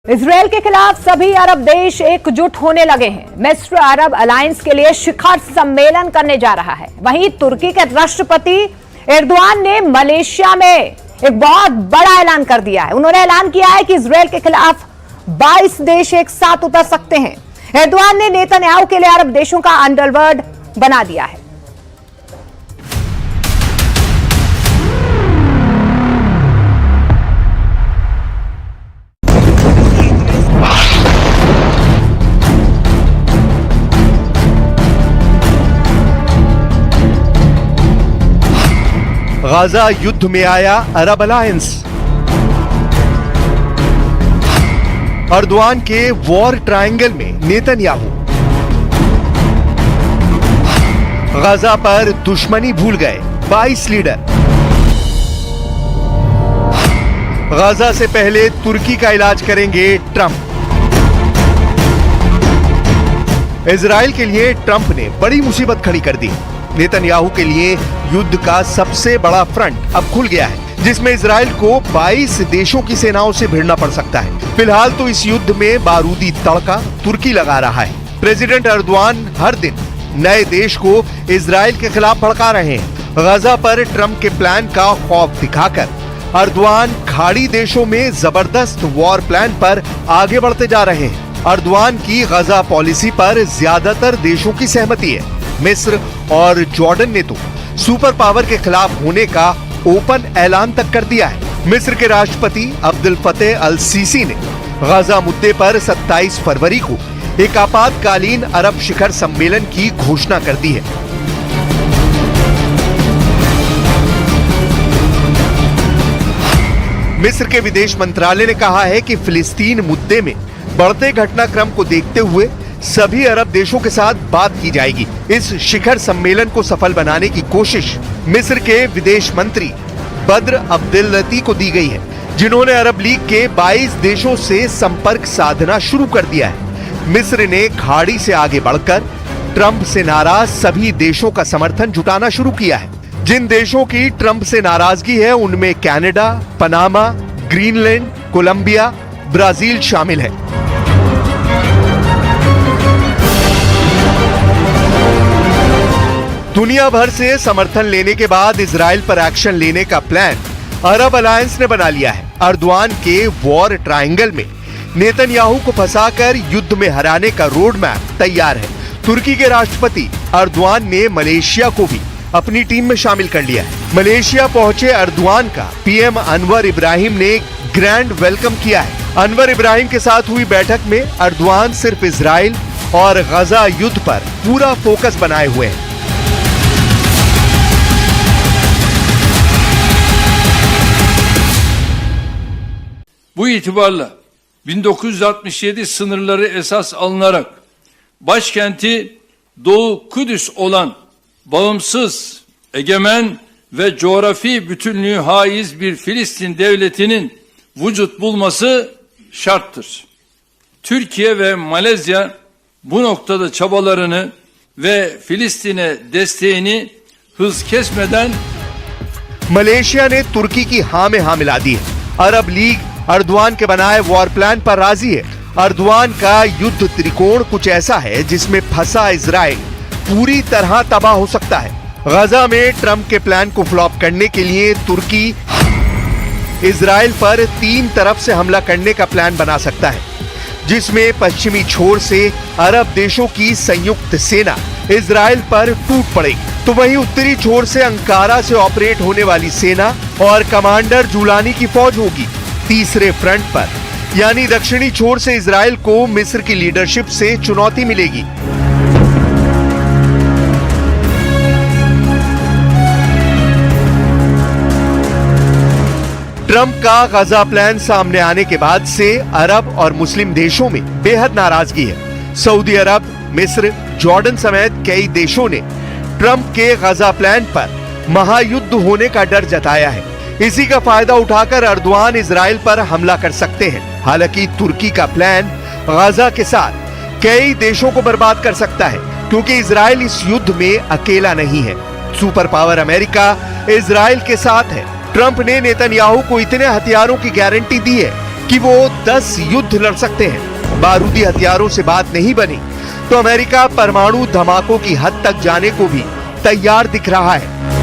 Israel के खिलाफ सभी अरब देश एकजुट होने लगे हैं। मिस्र अरब अलायंस के लिए शिखर सम्मेलन करने जा रहा है। वहीं तुर्की के राष्ट्रपति एर्दोआन ने मलेशिया में एक बहुत बड़ा ऐलान कर दिया है। उन्होंने ऐलान किया है कि इजरायल के खिलाफ 22 देश एक साथ उतर सकते हैं। एर्दोआन ने नेतन्याहू के लिए अरब देशों का अंडरवर्ल्ड बना दिया है। गाजा युद्ध में आया अरब अलायंस। एर्दोआन के वॉर ट्रायंगल में नेतन्याहू। गाजा पर दुश्मनी भूल गए 22 लीडर। गाजा से पहले तुर्की का इलाज करेंगे ट्रंप। इजराइल के लिए ट्रंप ने बड़ी मुसीबत खड़ी कर दी। नेतन्याहू के लिए युद्ध का सबसे बड़ा फ्रंट अब खुल गया है, जिसमें इजराइल को 22 देशों की सेनाओं से भिड़ना पड़ सकता है। फिलहाल तो इस युद्ध में बारूदी तड़का तुर्की लगा रहा है। प्रेसिडेंट एर्दोआन हर दिन नए देश को इजराइल के खिलाफ भड़का रहे हैं। गाजा पर ट्रंप के प्लान का खौफ दिखाकर एर्दोआन खाड़ी देशों में जबरदस्त वॉर प्लान पर आगे बढ़ते जा रहे हैं। एर्दोआन की गाजा पॉलिसी पर ज्यादातर देशों की सहमति है। मिस्र और जॉर्डन ने तो सुपर पावर के खिलाफ होने का ओपन ऐलान तक कर दिया है। मिस्र के राष्ट्रपति अब्दुल फतेह अल सीसी ने गाजा मुद्दे पर 27 फरवरी को एक आपातकालीन अरब शिखर सम्मेलन की घोषणा कर दी है। मिस्र के विदेश मंत्रालय ने कहा है कि फिलिस्तीन मुद्दे में बढ़ते घटनाक्रम को देखते हुए सभी अरब देशों के साथ बात की जाएगी। इस शिखर सम्मेलन को सफल बनाने की कोशिश मिस्र के विदेश मंत्री बद्र अब्देल लती को दी गई है, जिन्होंने अरब लीग के 22 देशों से संपर्क साधना शुरू कर दिया है। मिस्र ने खाड़ी से आगे बढ़कर ट्रंप से नाराज सभी देशों का समर्थन जुटाना शुरू किया है। जिन देशों की ट्रंप से नाराजगी है उनमें Canada, Panama, Greenland, Colombia, Brazil शामिल है। दुनिया भर से समर्थन लेने के बाद इजराइल पर एक्शन लेने का प्लान अरब अलायंस ने बना लिया है। एर्दोआन के वॉर ट्रायंगल में नेतन्याहू को फंसाकर युद्ध में हराने का रोड मैप तैयार है। तुर्की के राष्ट्रपति एर्दोआन ने मलेशिया को भी अपनी टीम में शामिल कर लिया है। मलेशिया पहुंचे एर्दोआन का पीएम अनवर इब्राहिम ने ग्रैंड वेलकम किया है। अनवर इब्राहिम के साथ हुई बैठक में एर्दोआन सिर्फ इजराइल और गाजा युद्ध पर पूरा फोकस बनाए हुए हैं। Bu itibarla 1967 sınırları esas alınarak başkenti Doğu Kudüs olan bağımsız, egemen ve coğrafi bütünlüğü haiz bir Filistin devletinin vücut bulması şarttır. Türkiye ve Malezya bu noktada çabalarını ve Filistin'e desteğini hız kesmeden Malaysia ने तुर्की की हाँ में हाँ मिला दी है। अरब league Erdogan के बनाए war plan पर राजी है। एर्दोआन का युद्ध त्रिकोण कुछ ऐसा है जिसमें फंसा इजराइल पूरी तरह तबाह हो सकता है। गाजा में ट्रंप के प्लान को फ्लॉप करने के लिए तुर्की इजराइल पर 3 तरफ से हमला करने का प्लान बना सकता है, जिसमें पश्चिमी छोर से अरब देशों की संयुक्त सेना इजराइल पर टूट पड़ेगी, तो वहीं उत्तरी छोर से अंकारा से ऑपरेट होने वाली सेना और कमांडर जुलानी की फौज होगी। तीसरे फ्रंट पर यानी दक्षिणी छोर से इजराइल को मिस्र की लीडरशिप से चुनौती मिलेगी। ट्रंप का गाजा प्लान सामने आने के बाद से अरब और मुस्लिम देशों में बेहद नाराजगी है। सऊदी अरब, मिस्र, जॉर्डन समेत कई देशों ने ट्रंप के गाजा प्लान पर महायुद्ध होने का डर जताया है। इसी का फायदा उठाकर एर्दोआन इजराइल पर हमला कर सकते हैं। हालांकि तुर्की का प्लान गाजा के साथ कई देशों को बर्बाद कर सकता है, क्योंकि इजराइल इस युद्ध में अकेला नहीं है। सुपर पावर अमेरिका इजराइल के साथ है। ट्रंप ने नेतन्याहू को इतने हथियारों की गारंटी दी है कि वो 10 युद्ध लड़ सकते हैं। बारूदी हथियारों से बात नहीं बनी तो अमेरिका परमाणु धमाकों की हद तक जाने को भी तैयार दिख रहा है।